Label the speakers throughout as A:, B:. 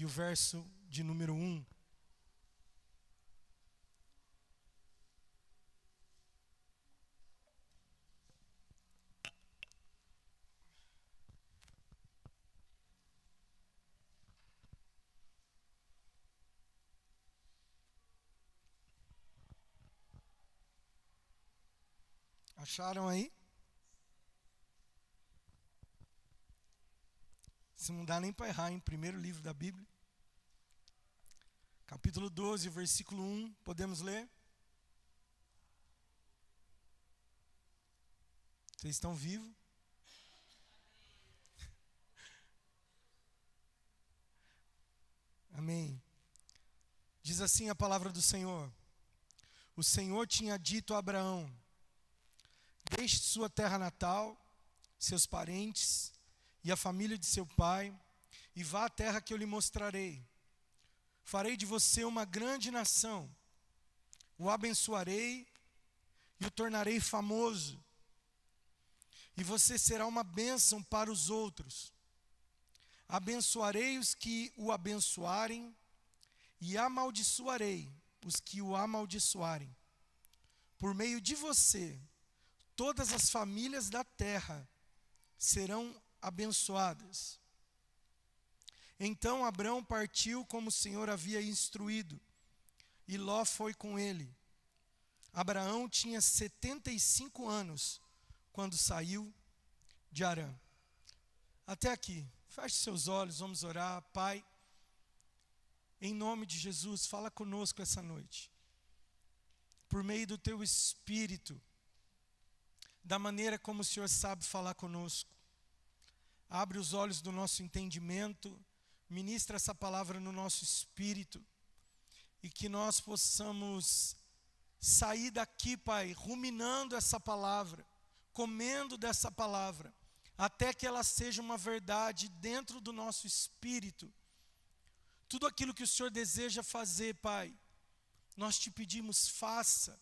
A: e o verso de número 1. Acharam aí? Isso não dá nem para errar, hein? Primeiro livro da Bíblia. Capítulo 12, versículo 1. Podemos ler? Vocês estão vivos? Amém. Diz assim a palavra do Senhor. O Senhor tinha dito a Abraão: deixe sua terra natal, seus parentes e a família de seu pai, e vá à terra que eu lhe mostrarei. Farei de você uma grande nação, o abençoarei e o tornarei famoso, e você será uma bênção para os outros. Abençoarei os que o abençoarem, e amaldiçoarei os que o amaldiçoarem. Por meio de você, todas as famílias da terra serão abençoadas. Então Abrão partiu como o Senhor havia instruído, e Ló foi com ele. Abraão tinha 75 anos quando saiu de Harã. Até aqui. Feche seus olhos, vamos orar. Pai, em nome de Jesus, fala conosco essa noite. Por meio do Teu Espírito, da maneira como o Senhor sabe falar conosco. Abre os olhos do nosso entendimento, ministra essa palavra no nosso espírito, e que nós possamos sair daqui, Pai, ruminando essa palavra, comendo dessa palavra, até que ela seja uma verdade dentro do nosso espírito. Tudo aquilo que o Senhor deseja fazer, Pai, nós te pedimos, faça,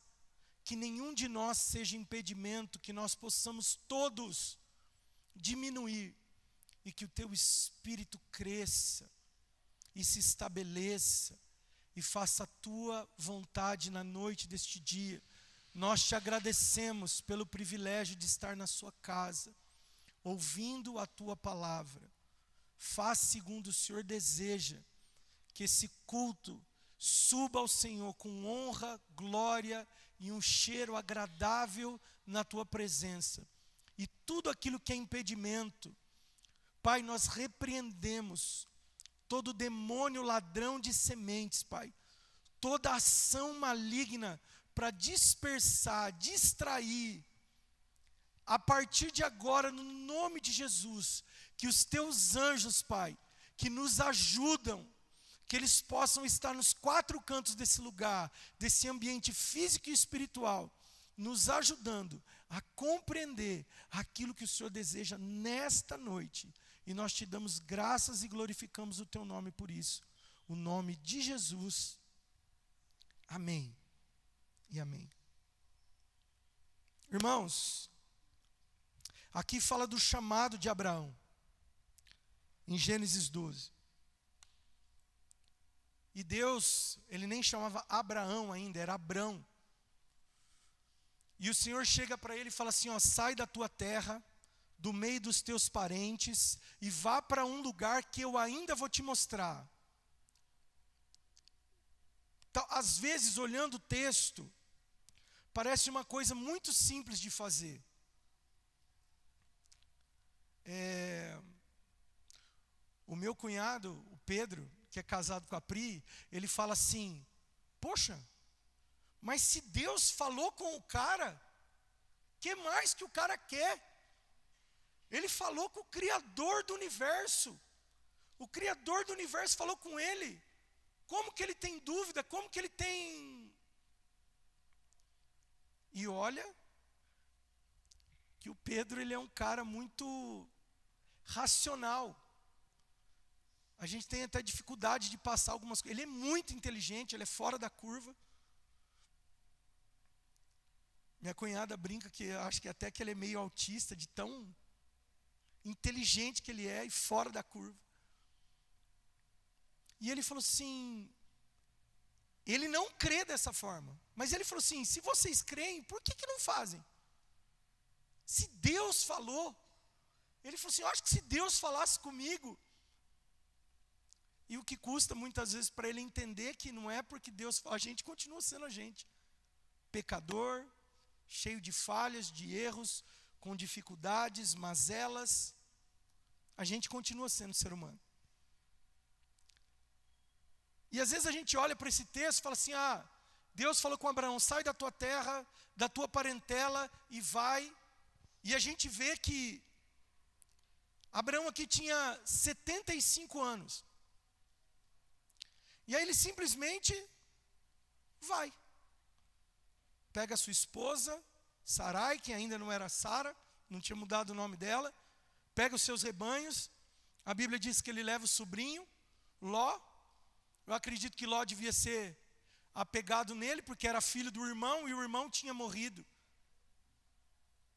A: que nenhum de nós seja impedimento, que nós possamos todos diminuir, e que o Teu Espírito cresça, e se estabeleça, e faça a Tua vontade na noite deste dia. Nós te agradecemos pelo privilégio de estar na Sua casa, ouvindo a Tua palavra. Faz segundo o Senhor deseja, que esse culto suba ao Senhor com honra, glória e um cheiro agradável na Tua presença. E tudo aquilo que é impedimento, Pai, nós repreendemos todo demônio ladrão de sementes, Pai. Toda ação maligna para dispersar, distrair. A partir de agora, no nome de Jesus, que os Teus anjos, Pai, que nos ajudam, que eles possam estar nos 4 cantos desse lugar, desse ambiente físico e espiritual, nos ajudando a compreender aquilo que o Senhor deseja nesta noite. E nós te damos graças e glorificamos o Teu nome por isso. O nome de Jesus. Amém e amém. Irmãos, aqui fala do chamado de Abraão, em Gênesis 12. E Deus, Ele nem chamava Abraão ainda, era Abrão. E o Senhor chega para ele e fala assim, ó, sai da tua terra, do meio dos teus parentes, e vá para um lugar que eu ainda vou te mostrar. Então, às vezes, olhando o texto, parece uma coisa muito simples de fazer. O meu cunhado, o Pedro, que é casado com a Pri, ele fala assim, poxa, mas se Deus falou com o cara, que mais que o cara quer? Ele falou com o Criador do universo. O Criador do universo falou com ele. Como que ele tem dúvida? Como que ele tem... E olha, que o Pedro, ele é um cara muito racional. A gente tem até dificuldade de passar algumas coisas. Ele é muito inteligente, ele é fora da curva. Minha cunhada brinca que eu acho que até que ele é meio autista, de tão inteligente que ele é e fora da curva. E ele falou assim, ele não crê dessa forma, mas ele falou assim, se vocês creem, por que não fazem? Se Deus falou, ele falou assim, eu acho que se Deus falasse comigo, e o que custa muitas vezes para ele entender que não é porque Deus fala, a gente continua sendo a gente, pecador, cheio de falhas, de erros, com dificuldades, mazelas, a gente continua sendo ser humano. E às vezes a gente olha para esse texto e fala assim, Deus falou com Abraão, sai da tua terra, da tua parentela e vai. E a gente vê que Abraão aqui tinha 75 anos. E aí ele simplesmente vai. Pega a sua esposa, Sarai, que ainda não era Sara, não tinha mudado o nome dela. Pega os seus rebanhos. A Bíblia diz que ele leva o sobrinho, Ló. Eu acredito que Ló devia ser apegado nele, porque era filho do irmão, e o irmão tinha morrido.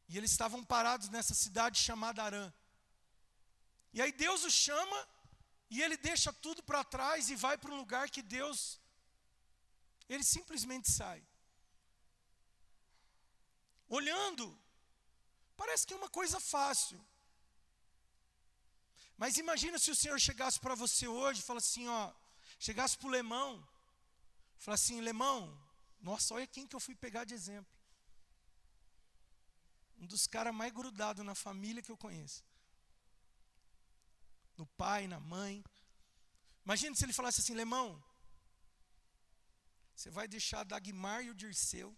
A: E eles estavam parados nessa cidade chamada Harã. E aí Deus o chama, e ele deixa tudo para trás e vai para um lugar que Deus, ele simplesmente sai. Olhando, parece que é uma coisa fácil. Mas imagina se o Senhor chegasse para você hoje e falasse assim, chegasse para o Lemão, falasse assim, Lemão, nossa, olha quem que eu fui pegar de exemplo. Um dos caras mais grudados na família que eu conheço. No pai, na mãe. Imagina se ele falasse assim, Lemão, você vai deixar a Dagmar e o Dirceu,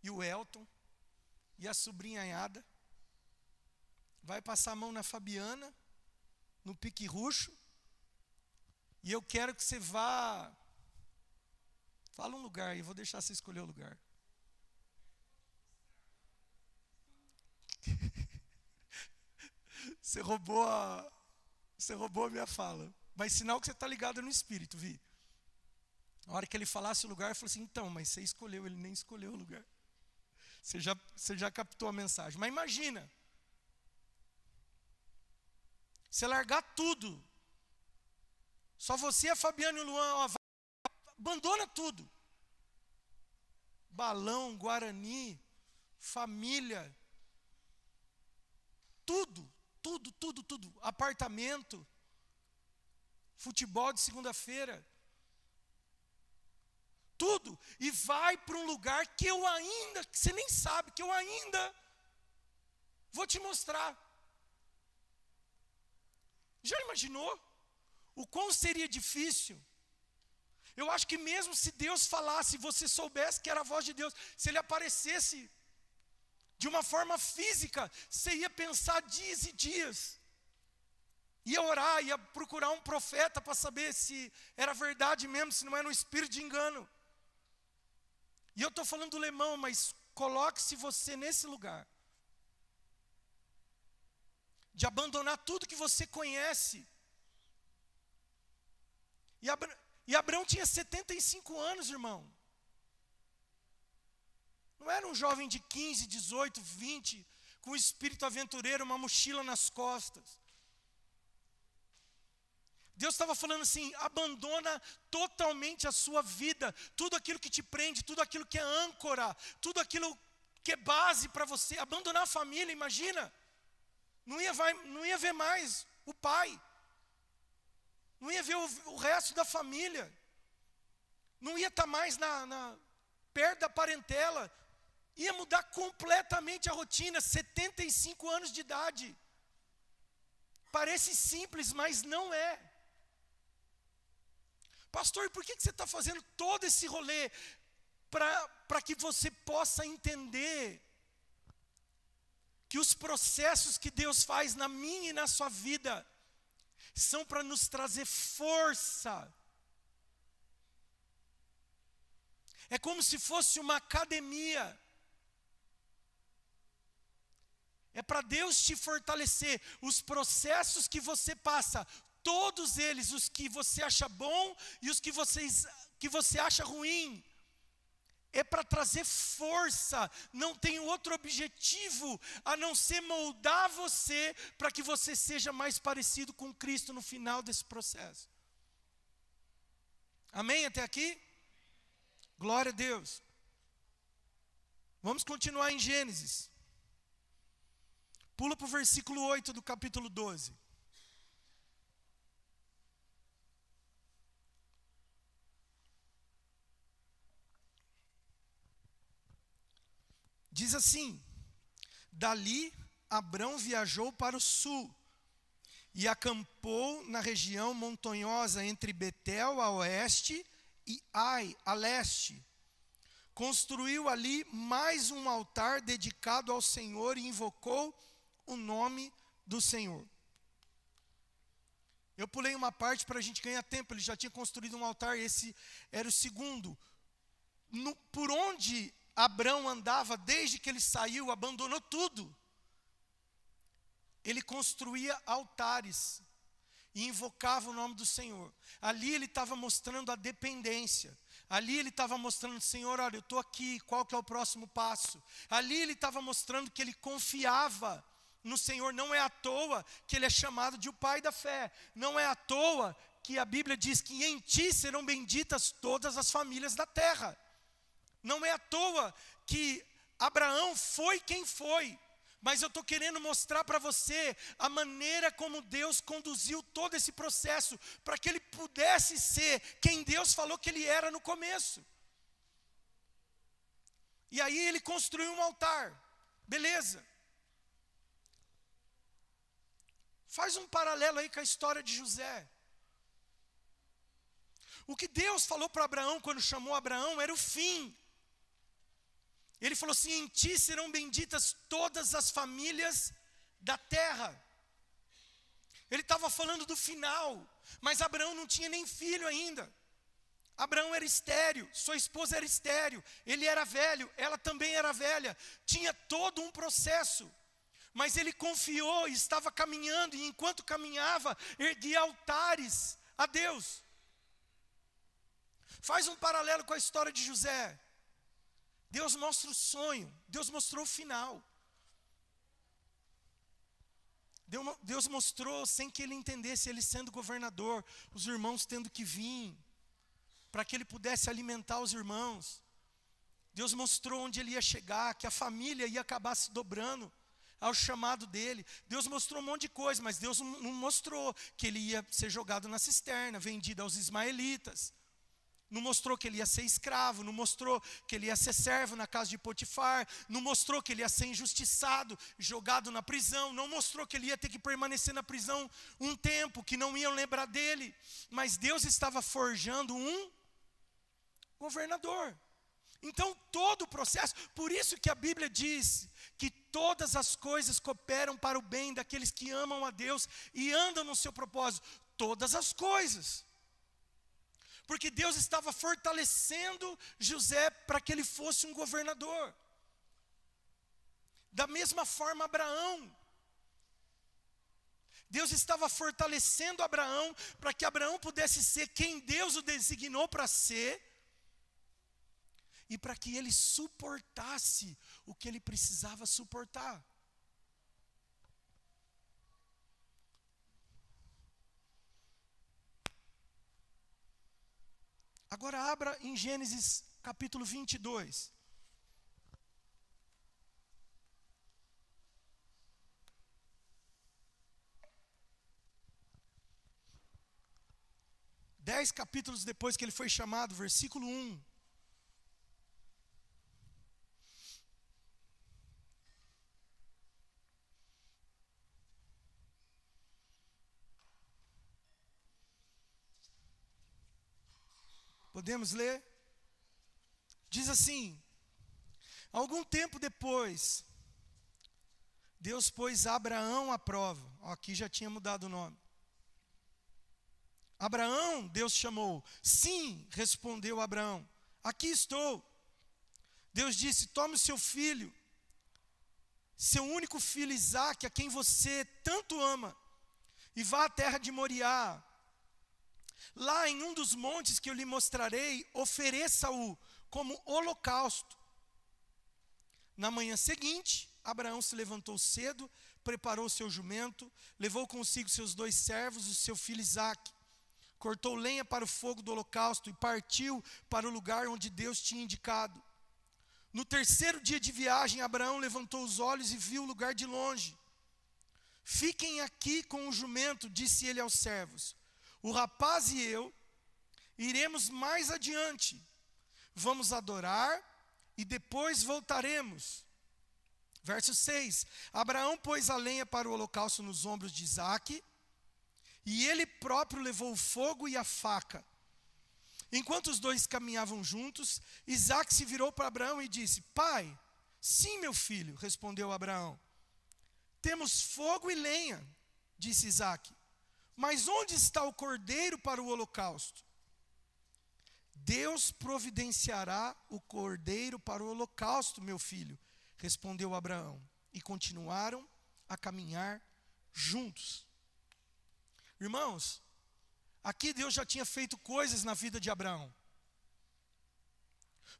A: e o Elton, e a sobrinha Ayada, vai passar a mão na Fabiana, no Pique Ruxo, e eu quero que você vá, fala um lugar, e eu vou deixar você escolher o lugar. Você roubou a minha fala. Mas sinal que você está ligado no espírito, Vi. Na hora que ele falasse o lugar, eu falei assim, então, mas você escolheu, ele nem escolheu o lugar. Você já captou a mensagem. Mas imagina, você largar tudo. Só você, a Fabiana e o Luan, abandona tudo. Balão, Guarani, família, tudo. Apartamento, futebol de segunda-feira, tudo. E vai para um lugar que você nem sabe, que eu ainda vou te mostrar. Já imaginou o quão seria difícil? Eu acho que mesmo se Deus falasse, você soubesse que era a voz de Deus, se ele aparecesse de uma forma física, você ia pensar dias e dias. Ia orar, ia procurar um profeta para saber se era verdade mesmo, se não era um espírito de engano. E eu estou falando do Lemão, mas coloque-se você nesse lugar. De abandonar tudo que você conhece. E Abraão tinha 75 anos, irmão. Não era um jovem de 15, 18, 20, com espírito aventureiro, uma mochila nas costas. Deus estava falando assim, abandona totalmente a sua vida, tudo aquilo que te prende, tudo aquilo que é âncora, tudo aquilo que é base para você, abandonar a família, imagina. Não ia ver mais o pai, não ia ver o resto da família, não ia estar mais perto da parentela, ia mudar completamente a rotina, 75 anos de idade. Parece simples, mas não é. Pastor, por que você está fazendo todo esse rolê? Para que você possa entender que os processos que Deus faz na minha e na sua vida são para nos trazer força. É como se fosse uma academia. É para Deus te fortalecer. Os processos que você passa, todos eles, os que você acha bom e os que você acha ruim, é para trazer força. Não tem outro objetivo a não ser moldar você para que você seja mais parecido com Cristo no final desse processo. Amém até aqui? Glória a Deus. Vamos continuar em Gênesis. Pula para o versículo 8 do capítulo 12. Diz assim: dali Abrão viajou para o sul e acampou na região montanhosa entre Betel a oeste e Ai a leste. Construiu ali mais um altar dedicado ao Senhor e invocou o nome do Senhor. Eu pulei uma parte para a gente ganhar tempo. Ele já tinha construído um altar, esse era o segundo. Por onde Abrão andava, desde que ele saiu, abandonou tudo. Ele construía altares e invocava o nome do Senhor. Ali ele estava mostrando a dependência. Ali ele estava mostrando, Senhor, olha, eu estou aqui, qual que é o próximo passo? Ali ele estava mostrando que ele confiava no Senhor. Não é à toa que ele é chamado de o pai da fé. Não é à toa que a Bíblia diz que em ti serão benditas todas as famílias da terra. Não é à toa que Abraão foi quem foi. Mas eu estou querendo mostrar para você a maneira como Deus conduziu todo esse processo, para que ele pudesse ser quem Deus falou que ele era no começo. E aí ele construiu um altar, beleza. Faz um paralelo aí com a história de José. O que Deus falou para Abraão quando chamou Abraão era o fim. Ele falou assim: em ti serão benditas todas as famílias da terra. Ele estava falando do final, mas Abraão não tinha nem filho ainda. Abraão era estéril, sua esposa era estéril, ele era velho, ela também era velha. Tinha todo um processo, mas ele confiou e estava caminhando, e enquanto caminhava, erguia altares a Deus. Faz um paralelo com a história de José. Deus mostra o sonho, Deus mostrou o final. Deus mostrou sem que ele entendesse, ele sendo governador, os irmãos tendo que vir, para que ele pudesse alimentar os irmãos. Deus mostrou onde ele ia chegar, que a família ia acabar se dobrando ao chamado dele. Deus mostrou um monte de coisa, mas Deus não mostrou que ele ia ser jogado na cisterna, vendido aos ismaelitas. Não mostrou que ele ia ser escravo, não mostrou que ele ia ser servo na casa de Potifar, não mostrou que ele ia ser injustiçado, jogado na prisão, não mostrou que ele ia ter que permanecer na prisão um tempo, que não iam lembrar dele. Mas Deus estava forjando um governador. Então todo o processo, por isso que a Bíblia diz que todas as coisas cooperam para o bem daqueles que amam a Deus e andam no seu propósito. Todas as coisas. Porque Deus estava fortalecendo José para que ele fosse um governador. Da mesma forma Abraão. Deus estava fortalecendo Abraão para que Abraão pudesse ser quem Deus o designou para ser. E para que ele suportasse o que ele precisava suportar. Agora abra em Gênesis capítulo 22. Dez capítulos depois que ele foi chamado, versículo 1. Podemos ler? Diz assim: algum tempo depois, Deus pôs Abraão à prova. Aqui já tinha mudado o nome. Abraão, Deus chamou. Sim, respondeu Abraão, aqui estou. Deus disse: tome o seu filho, seu único filho Isaque, a quem você tanto ama, e vá à terra de Moriá. Lá em um dos montes que eu lhe mostrarei, ofereça-o como holocausto. Na manhã seguinte, Abraão se levantou cedo, preparou seu jumento, levou consigo seus 2 servos e seu filho Isaque. cortou lenha para o fogo do holocausto e partiu para o lugar onde Deus tinha indicado. No terceiro dia de viagem, Abraão levantou os olhos e viu o lugar de longe. Fiquem aqui com o jumento, disse ele aos servos. O rapaz e eu iremos mais adiante. Vamos adorar e depois voltaremos. Verso 6. Abraão pôs a lenha para o holocausto nos ombros de Isaque, e ele próprio levou o fogo e a faca. Enquanto os dois caminhavam juntos, Isaque se virou para Abraão e disse: Pai, sim, meu filho, respondeu Abraão. Temos fogo e lenha, disse Isaque, mas onde está o cordeiro para o holocausto? Deus providenciará o cordeiro para o holocausto, meu filho, respondeu Abraão. E continuaram a caminhar juntos. Irmãos, aqui Deus já tinha feito coisas na vida de Abraão.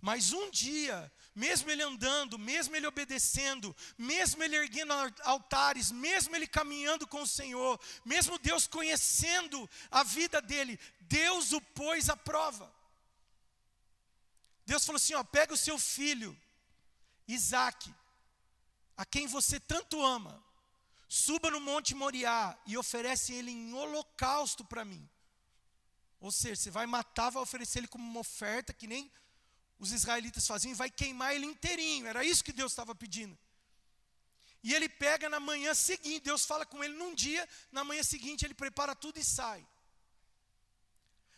A: Mas um dia, mesmo ele andando, mesmo ele obedecendo, mesmo ele erguendo altares, mesmo ele caminhando com o Senhor, mesmo Deus conhecendo a vida dele, Deus o pôs à prova. Deus falou assim, pega o seu filho, Isaque, a quem você tanto ama, suba no Monte Moriá e oferece ele em holocausto para mim. Ou seja, você vai matar, vai oferecer ele como uma oferta, que nem os israelitas faziam, e vai queimar ele inteirinho. Era isso que Deus estava pedindo. E ele pega na manhã seguinte, Deus fala com ele num dia, na manhã seguinte ele prepara tudo e sai.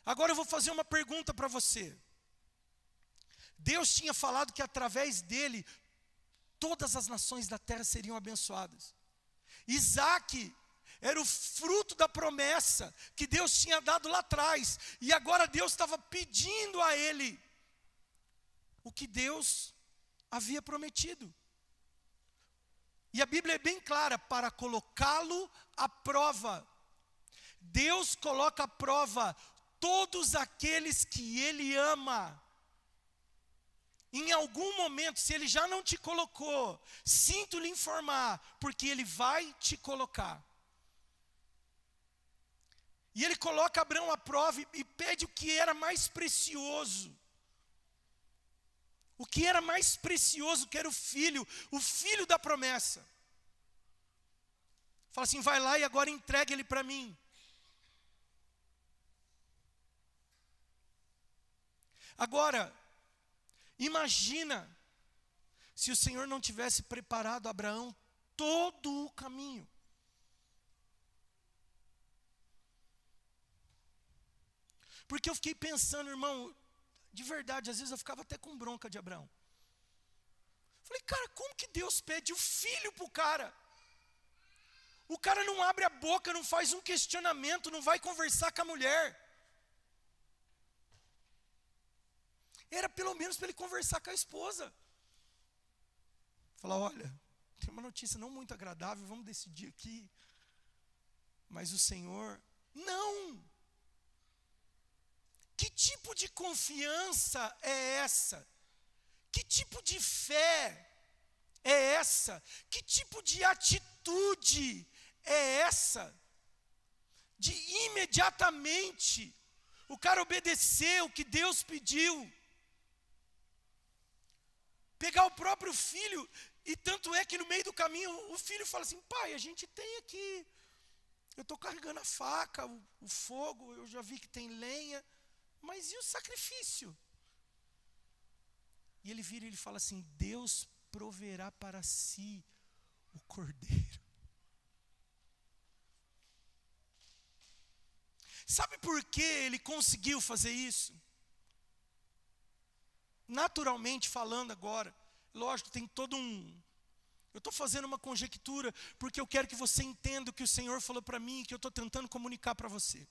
A: Agora eu vou fazer uma pergunta para você. Deus tinha falado que através dele, todas as nações da terra seriam abençoadas. Isaque era o fruto da promessa que Deus tinha dado lá atrás. E agora Deus estava pedindo a ele o que Deus havia prometido. E a Bíblia é bem clara, para colocá-lo à prova. Deus coloca à prova todos aqueles que Ele ama. Em algum momento, se Ele já não te colocou, sinto lhe informar, porque Ele vai te colocar. E Ele coloca Abraão à prova e pede o que era mais precioso. O que era mais precioso, que era o filho da promessa. Fala assim, vai lá e agora entrega ele para mim. Agora, imagina se o Senhor não tivesse preparado Abraão todo o caminho. Porque eu fiquei pensando, irmão, de verdade, às vezes eu ficava até com bronca de Abraão. Falei, cara, como que Deus pede o filho para o cara? O cara não abre a boca, não faz um questionamento, não vai conversar com a mulher. Era pelo menos para ele conversar com a esposa. Falar, olha, tem uma notícia não muito agradável, vamos decidir aqui. Mas o Senhor, não. Que tipo de confiança é essa? Que tipo de fé é essa? Que tipo de atitude é essa? De imediatamente o cara obedecer o que Deus pediu. Pegar o próprio filho, e tanto é que no meio do caminho o filho fala assim, pai, a gente tem aqui, eu estou carregando a faca, o fogo, eu já vi que tem lenha, mas e o sacrifício? E ele vira e ele fala assim, Deus proverá para si o cordeiro. Sabe por que ele conseguiu fazer isso? Naturalmente falando agora, lógico, tem todo um... Eu estou fazendo uma conjectura, porque eu quero que você entenda o que o Senhor falou para mim, que eu estou tentando comunicar para você.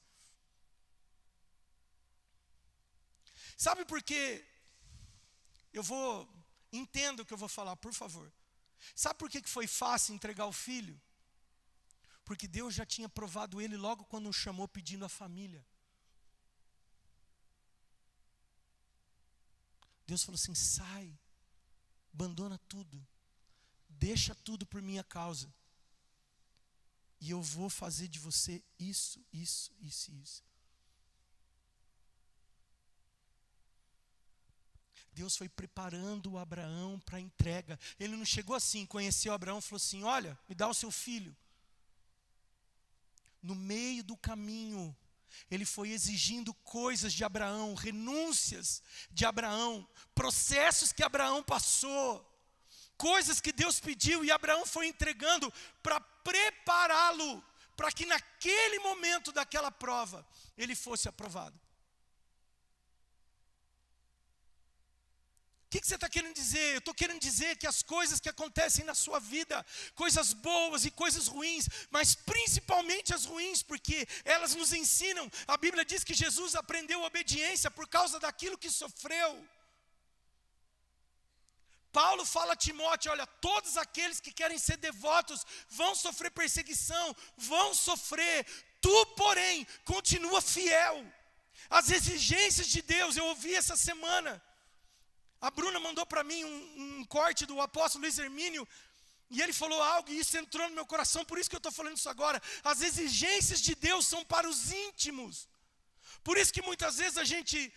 A: Sabe por quê? Entenda o que eu vou falar, por favor. Sabe por que foi fácil entregar o filho? Porque Deus já tinha provado ele logo quando o chamou pedindo a família. Deus falou assim, sai, abandona tudo, deixa tudo por minha causa. E eu vou fazer de você isso, isso, isso e isso. Deus foi preparando o Abraão para a entrega. Ele não chegou assim, conheceu Abraão e falou assim: olha, me dá o seu filho. No meio do caminho, ele foi exigindo coisas de Abraão, renúncias de Abraão, processos que Abraão passou, coisas que Deus pediu e Abraão foi entregando para prepará-lo, para que naquele momento daquela prova, ele fosse aprovado. O que você está querendo dizer? Eu estou querendo dizer que as coisas que acontecem na sua vida, coisas boas e coisas ruins, mas principalmente as ruins, porque elas nos ensinam. A Bíblia diz que Jesus aprendeu obediência por causa daquilo que sofreu. Paulo fala a Timóteo: olha, todos aqueles que querem ser devotos vão sofrer perseguição, vão sofrer. Tu, porém, continua fiel às exigências de Deus. Eu ouvi essa semana. A Bruna mandou para mim um corte do apóstolo Luiz Hermínio, e ele falou algo, e isso entrou no meu coração, por isso que eu estou falando isso agora. As exigências de Deus são para os íntimos. Por isso que muitas vezes a gente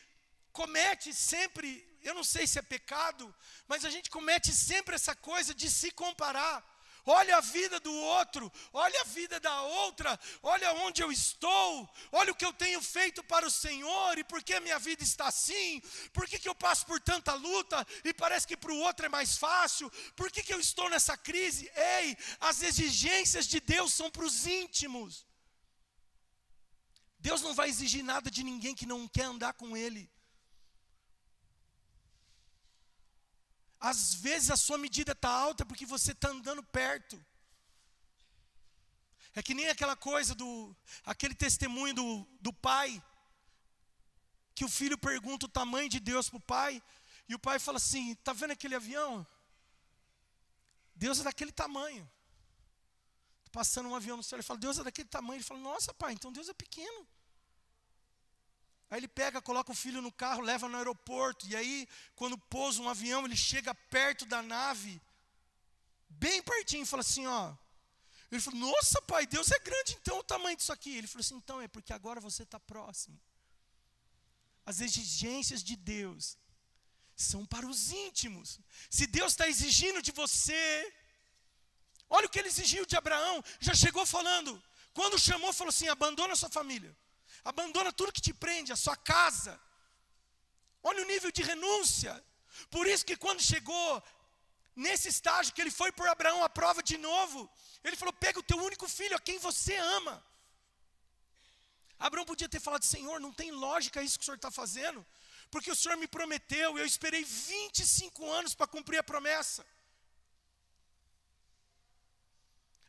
A: comete sempre, eu não sei se é pecado, mas a gente comete sempre essa coisa de se comparar. Olha a vida do outro, olha a vida da outra, olha onde eu estou, olha o que eu tenho feito para o Senhor, e por que a minha vida está assim, por que eu passo por tanta luta, e parece que para o outro é mais fácil, por que eu estou nessa crise? Ei, as exigências de Deus são para os íntimos. Deus não vai exigir nada de ninguém que não quer andar com Ele. Às vezes a sua medida está alta porque você está andando perto. É que nem aquela coisa aquele testemunho do pai, que o filho pergunta o tamanho de Deus para o pai, e o pai fala assim: está vendo aquele avião? Deus é daquele tamanho. Está passando um avião no céu, ele fala: Deus é daquele tamanho. Ele fala: nossa, pai, então Deus é pequeno. Aí ele pega, coloca o filho no carro, leva no aeroporto. E aí, quando pousa um avião, ele chega perto da nave, bem pertinho, e fala assim, ó. Ele falou: nossa, pai, Deus é grande, então o tamanho disso aqui. Ele falou assim: então é porque agora você está próximo. As exigências de Deus são para os íntimos. Se Deus está exigindo de você, olha o que ele exigiu de Abraão. Já chegou falando, quando chamou, falou assim: abandona a sua família. Abandona tudo que te prende, a sua casa. Olha o nível de renúncia. Por isso que quando chegou nesse estágio que ele foi por Abraão a prova de novo, ele falou: pega o teu único filho, a quem você ama. Abraão podia ter falado: Senhor, não tem lógica isso que o Senhor está fazendo, porque o Senhor me prometeu, eu esperei 25 anos para cumprir a promessa.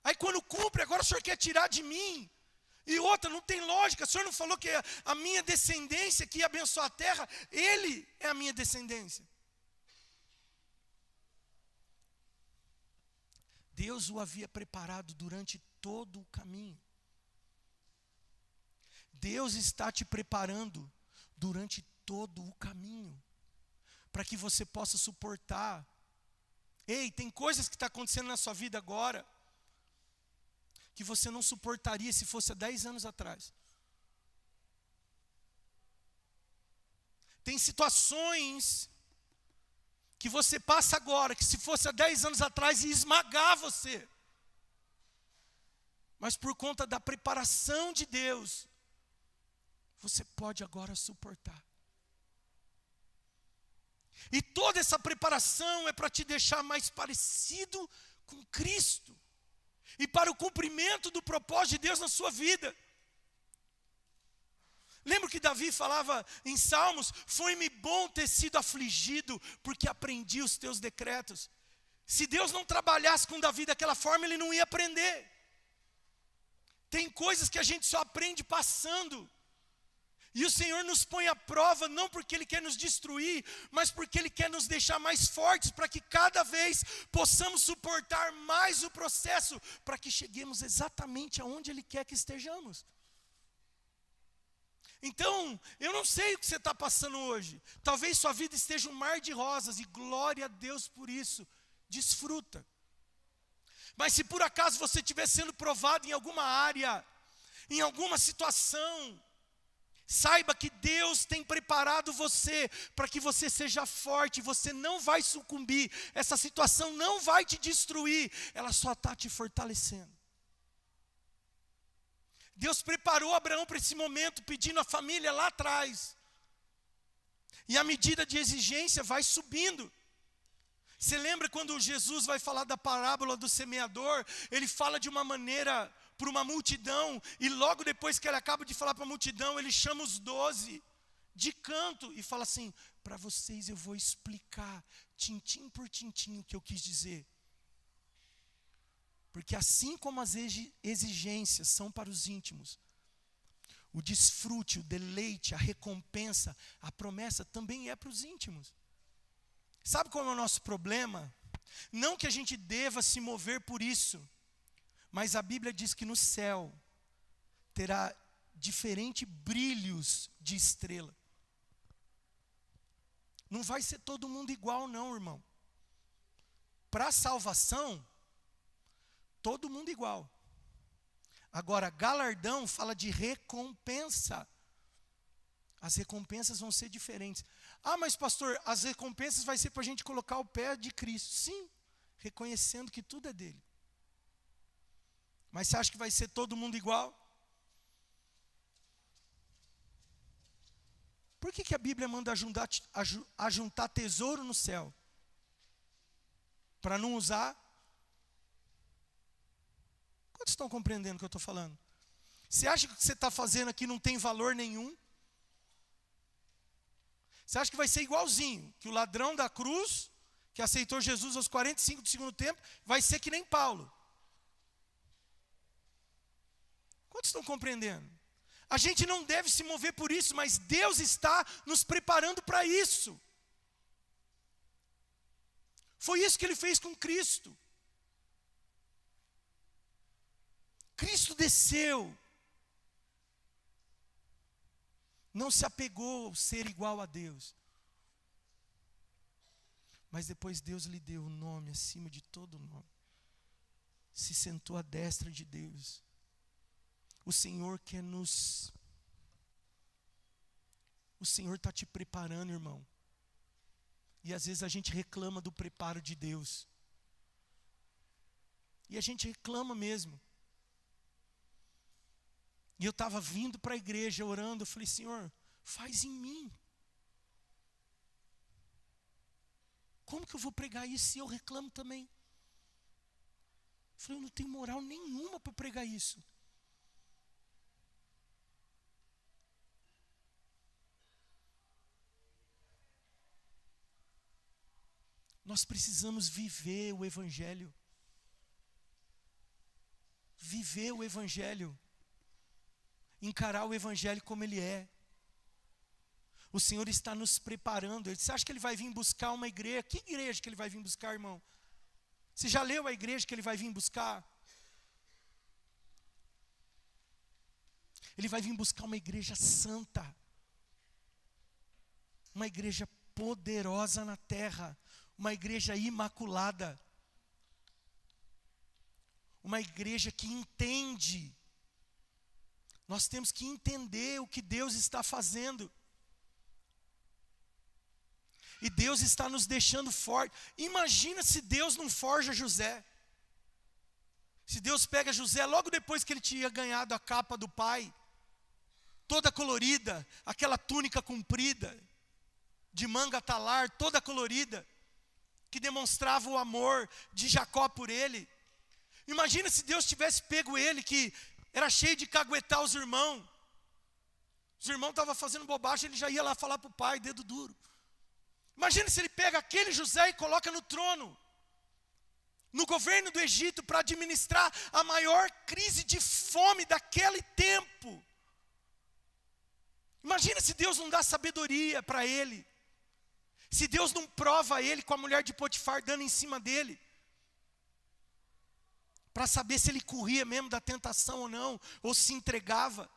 A: Aí quando cumpre, agora o Senhor quer tirar de mim. E outra, não tem lógica, o Senhor não falou que a minha descendência que ia abençoar a terra, Ele é a minha descendência. Deus o havia preparado durante todo o caminho. Deus está te preparando durante todo o caminho, para que você possa suportar. Ei, tem coisas que estão acontecendo na sua vida agora, que você não suportaria se fosse há 10 anos atrás. Tem situações que você passa agora, que se fosse há 10 anos atrás ia esmagar você. Mas por conta da preparação de Deus, você pode agora suportar. E toda essa preparação é para te deixar mais parecido com Cristo. E para o cumprimento do propósito de Deus na sua vida. Lembra que Davi falava em Salmos: foi-me bom ter sido afligido, porque aprendi os teus decretos. Se Deus não trabalhasse com Davi daquela forma, ele não ia aprender. Tem coisas que a gente só aprende passando. E o Senhor nos põe à prova, não porque Ele quer nos destruir, mas porque Ele quer nos deixar mais fortes, para que cada vez possamos suportar mais o processo, para que cheguemos exatamente aonde Ele quer que estejamos. Então, eu não sei o que você está passando hoje. Talvez sua vida esteja um mar de rosas, e glória a Deus por isso. Desfruta. Mas se por acaso você estiver sendo provado em alguma área, em alguma situação, Saiba que Deus tem preparado você para que você seja forte, você não vai sucumbir, essa situação não vai te destruir, ela só está te fortalecendo. Deus preparou Abraão para esse momento, pedindo a família lá atrás. E a medida de exigência vai subindo. Você lembra quando Jesus vai falar da parábola do semeador? Ele fala de uma maneira para uma multidão, e logo depois que ele acaba de falar para a multidão, ele chama os 12 de canto e fala assim: para vocês eu vou explicar, tintim por tintim, o que eu quis dizer. Porque assim como as exigências são para os íntimos, o desfrute, o deleite, a recompensa, a promessa também é para os íntimos. Sabe qual é o nosso problema? Não que a gente deva se mover por isso, mas a Bíblia diz que no céu terá diferentes brilhos de estrela. Não vai ser todo mundo igual não, irmão. Para a salvação, todo mundo igual. Agora, galardão fala de recompensa. As recompensas vão ser diferentes. Ah, mas pastor, as recompensas vai ser para a gente colocar o pé de Cristo. Sim, reconhecendo que tudo é dele. Mas você acha que vai ser todo mundo igual? Por que a Bíblia manda ajuntar tesouro no céu? Para não usar? Quantos estão compreendendo o que eu estou falando? Você acha que o que você está fazendo aqui não tem valor nenhum? Você acha que vai ser igualzinho, que o ladrão da cruz, que aceitou Jesus aos 45 do segundo tempo, vai ser que nem Paulo? Quantos estão compreendendo? A gente não deve se mover por isso, mas Deus está nos preparando para isso. Foi isso que Ele fez com Cristo. Cristo desceu. Não se apegou ao ser igual a Deus. Mas depois Deus lhe deu o nome acima de todo nome. Se sentou à destra de Deus. O Senhor quer nos... O Senhor está te preparando, irmão. E às vezes a gente reclama do preparo de Deus. E a gente reclama mesmo. E eu estava vindo para a igreja orando, eu falei: Senhor, faz em mim. Como que eu vou pregar isso se eu reclamo também? Eu falei: eu não tenho moral nenhuma para pregar isso. Nós precisamos viver o Evangelho. Viver o Evangelho. Encarar o Evangelho como ele é. O Senhor está nos preparando. Você acha que Ele vai vir buscar uma igreja? Que igreja que Ele vai vir buscar, irmão? Você já leu a igreja que Ele vai vir buscar? Ele vai vir buscar uma igreja santa. Uma igreja poderosa na terra. Uma igreja imaculada. Uma igreja que entende. Nós temos que entender o que Deus está fazendo. E Deus está nos deixando forte. Imagina se Deus não forja José. Se Deus pega José logo depois que ele tinha ganhado a capa do pai, toda colorida, aquela túnica comprida, de manga talar, toda colorida, que demonstrava o amor de Jacó por ele. Imagina se Deus tivesse pego ele, que era cheio de caguetar os irmãos. Os irmãos estavam fazendo bobagem, ele já ia lá falar para o pai, dedo duro. Imagina se ele pega aquele José e coloca no trono, no governo do Egito, para administrar a maior crise de fome daquele tempo. Imagina se Deus não dá sabedoria para ele. Se Deus não prova ele com a mulher de Potifar dando em cima dele, para saber se ele corria mesmo da tentação ou não, ou se entregava.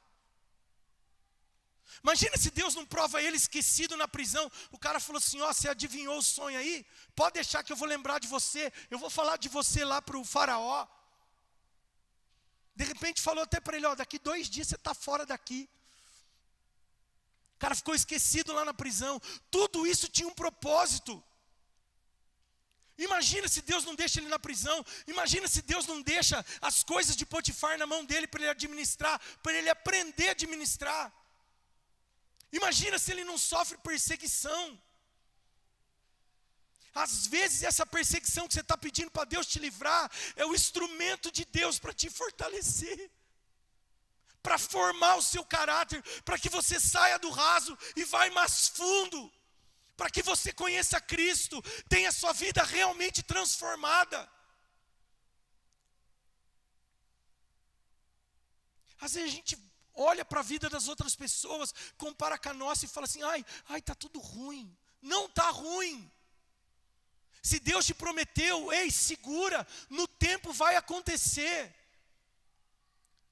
A: Imagina se Deus não prova ele esquecido na prisão. O cara falou assim: ó, você adivinhou o sonho aí? Pode deixar que eu vou lembrar de você. Eu vou falar de você lá para o faraó. De repente falou até para ele: ó, daqui 2 dias você está fora daqui. O cara ficou esquecido lá na prisão. Tudo isso tinha um propósito. Imagina se Deus não deixa ele na prisão. Imagina se Deus não deixa as coisas de Potifar na mão dele para ele administrar, para ele aprender a administrar. Imagina se ele não sofre perseguição. Às vezes essa perseguição que você está pedindo para Deus te livrar é o instrumento de Deus para te fortalecer, para formar o seu caráter, para que você saia do raso e vá mais fundo, para que você conheça Cristo, tenha sua vida realmente transformada. Às vezes a gente olha para a vida das outras pessoas, compara com a nossa e fala assim, ai, está tudo ruim. Não está ruim. Se Deus te prometeu, ei, segura, no tempo vai acontecer.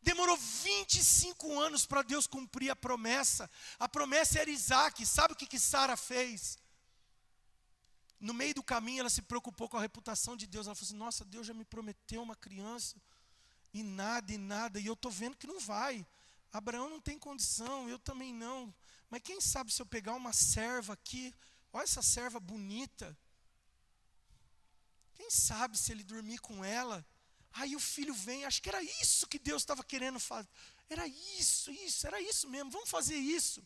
A: Demorou 25 anos para Deus cumprir a promessa. A promessa era Isaac. Sabe o que Sara fez? No meio do caminho ela se preocupou com a reputação de Deus. Ela falou assim, nossa, Deus já me prometeu uma criança. E nada, e eu estou vendo que não vai. Abraão não tem condição, eu também não. Mas quem sabe se eu pegar uma serva aqui, olha essa serva bonita. Quem sabe se ele dormir com ela, aí o filho vem, acho que era isso que Deus estava querendo fazer. Era isso mesmo, vamos fazer isso.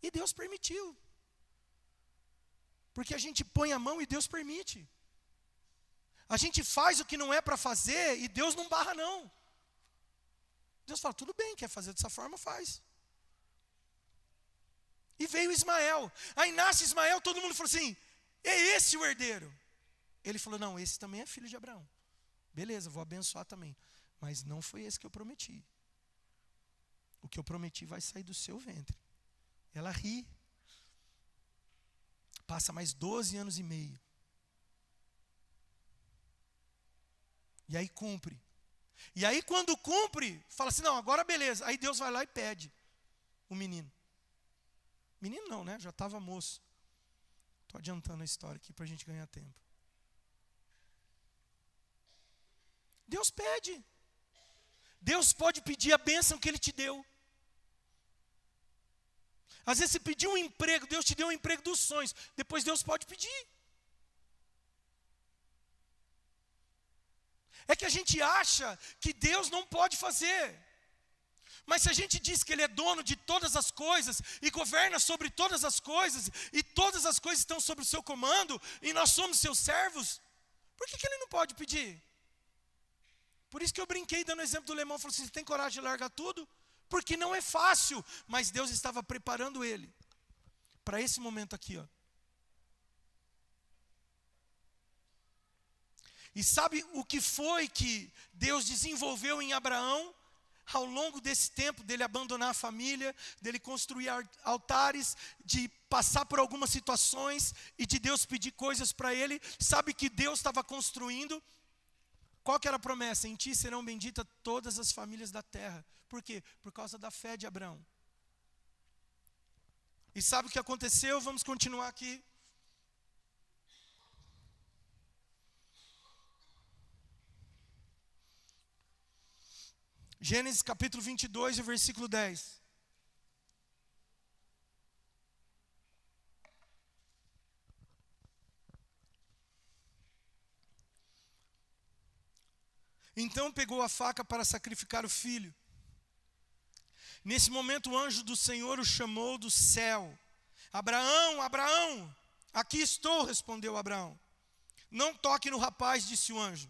A: E Deus permitiu. Porque a gente põe a mão e Deus permite. A gente faz o que não é para fazer e Deus não barra não. Deus fala, tudo bem, quer fazer dessa forma, faz. E veio Ismael. Aí nasce Ismael, todo mundo falou assim, é esse o herdeiro. Ele falou, não, esse também é filho de Abraão. Beleza, vou abençoar também. Mas não foi esse que eu prometi. O que eu prometi vai sair do seu ventre. Ela ri. Passa mais 12 anos e meio. E aí cumpre. E aí quando cumpre, fala assim, não, agora beleza. Aí Deus vai lá e pede o menino. Menino não, né? Já estava moço. Estou adiantando a história aqui para a gente ganhar tempo. Deus pede. Deus pode pedir a bênção que Ele te deu. Às vezes você pediu um emprego, Deus te deu um emprego dos sonhos. Depois Deus pode pedir. É que a gente acha que Deus não pode fazer. Mas se a gente diz que Ele é dono de todas as coisas e governa sobre todas as coisas, e todas as coisas estão sob o seu comando, e nós somos seus servos, por que Ele não pode pedir? Por isso que eu brinquei dando o exemplo do Lemão, falou assim, você tem coragem de largar tudo? Porque não é fácil, mas Deus estava preparando ele para esse momento aqui, ó. E sabe o que foi que Deus desenvolveu em Abraão? Ao longo desse tempo, dele abandonar a família, dele construir altares, de passar por algumas situações e de Deus pedir coisas para ele. Sabe que Deus estava construindo? Qual que era a promessa? Em ti serão benditas todas as famílias da terra. Por quê? Por causa da fé de Abraão. E sabe o que aconteceu? Vamos continuar aqui. Gênesis capítulo 22, versículo 10. Então pegou a faca para sacrificar o filho. Nesse momento o anjo do Senhor o chamou do céu. Abraão, Abraão, aqui estou, respondeu Abraão. Não toque no rapaz, disse o anjo.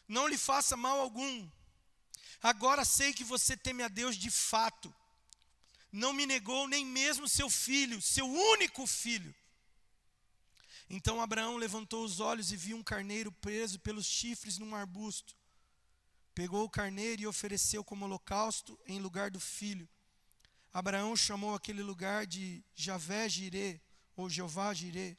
A: Não lhe faça mal algum. Agora sei que você teme a Deus de fato. Não me negou nem mesmo seu filho, seu único filho. Então Abraão levantou os olhos e viu um carneiro preso pelos chifres num arbusto. Pegou o carneiro e ofereceu como holocausto em lugar do filho. Abraão chamou aquele lugar de Javé-Jirê, ou Jeová-Jirê.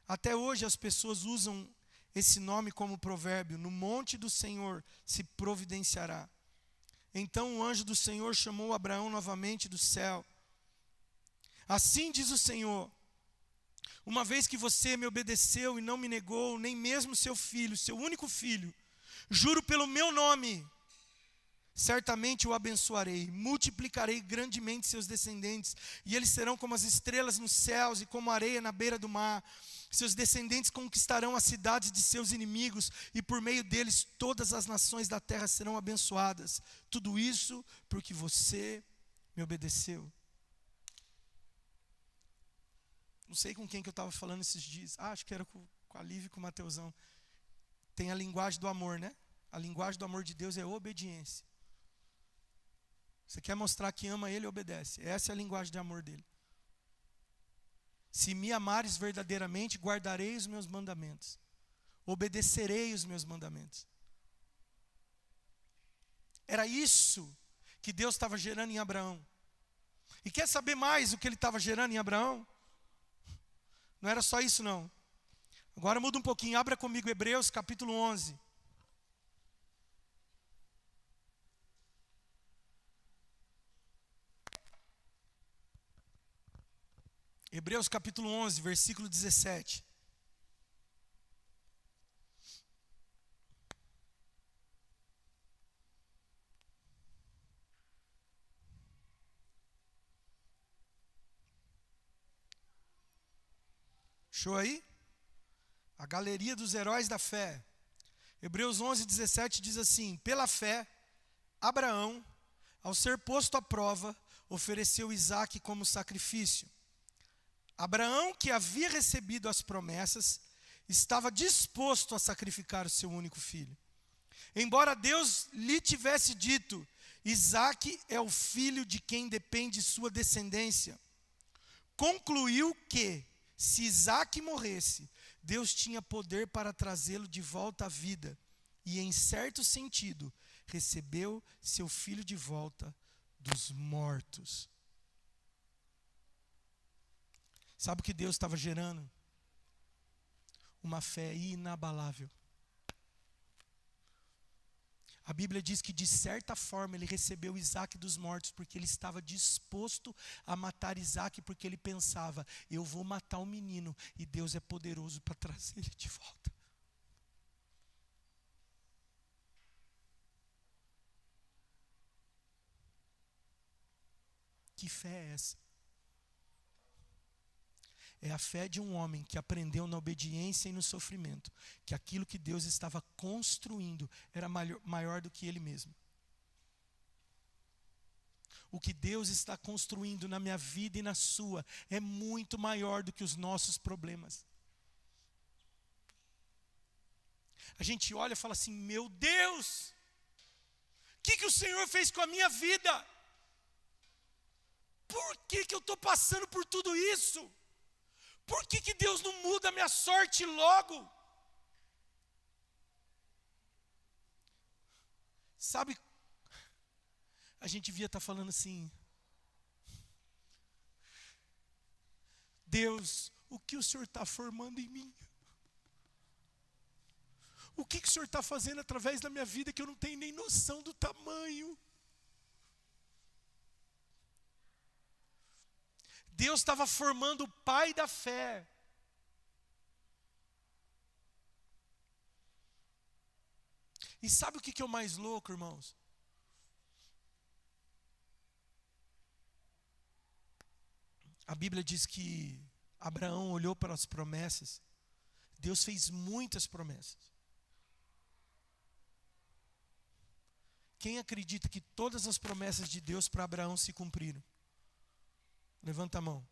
A: Até hoje as pessoas usam esse nome como provérbio: no monte do Senhor se providenciará. Então o anjo do Senhor chamou Abraão novamente do céu. Assim diz o Senhor: uma vez que você me obedeceu e não me negou, nem mesmo seu filho, seu único filho, juro pelo meu nome, certamente o abençoarei, multiplicarei grandemente seus descendentes, e eles serão como as estrelas nos céus e como a areia na beira do mar. Seus descendentes conquistarão as cidades de seus inimigos, e por meio deles todas as nações da terra serão abençoadas. Tudo isso porque você me obedeceu. Não sei com quem que eu estava falando esses dias. Acho que era com a Lívia e com o Mateusão. Tem a linguagem do amor, né? A linguagem do amor de Deus é obediência. Você quer mostrar que ama Ele, obedece. Essa é a linguagem de amor dele. Se me amares verdadeiramente, guardarei os meus mandamentos. Obedecerei os meus mandamentos. Era isso que Deus estava gerando em Abraão. E quer saber mais o que Ele estava gerando em Abraão? Não era só isso não. Agora muda um pouquinho, abra comigo Hebreus capítulo 11. Hebreus capítulo 11, versículo 17. Show aí? A galeria dos heróis da fé. Hebreus 11, 17 diz assim: pela fé, Abraão, ao ser posto à prova, ofereceu Isaque como sacrifício. Abraão, que havia recebido as promessas, estava disposto a sacrificar o seu único filho. Embora Deus lhe tivesse dito: Isaque é o filho de quem depende sua descendência, concluiu que, se Isaque morresse, Deus tinha poder para trazê-lo de volta à vida, e em certo sentido, recebeu seu filho de volta dos mortos. Sabe o que Deus estava gerando? Uma fé inabalável. A Bíblia diz que de certa forma ele recebeu Isaque dos mortos, porque ele estava disposto a matar Isaque, porque ele pensava: eu vou matar o menino, e Deus é poderoso para trazer ele de volta. Que fé é essa? É a fé de um homem que aprendeu na obediência e no sofrimento que aquilo que Deus estava construindo era maior do que ele mesmo. O que Deus está construindo na minha vida e na sua é muito maior do que os nossos problemas. A gente olha e fala assim: meu Deus, o que o Senhor fez com a minha vida? Por que eu estou passando por tudo isso? Por que Deus não muda a minha sorte logo? Sabe, a gente devia estar falando assim: Deus, o que o Senhor está formando em mim? O que o Senhor está fazendo através da minha vida que eu não tenho nem noção do tamanho? Deus estava formando o pai da fé. E sabe o que é o mais louco, irmãos? A Bíblia diz que Abraão olhou para as promessas. Deus fez muitas promessas. Quem acredita que todas as promessas de Deus para Abraão se cumpriram? Levanta a mão.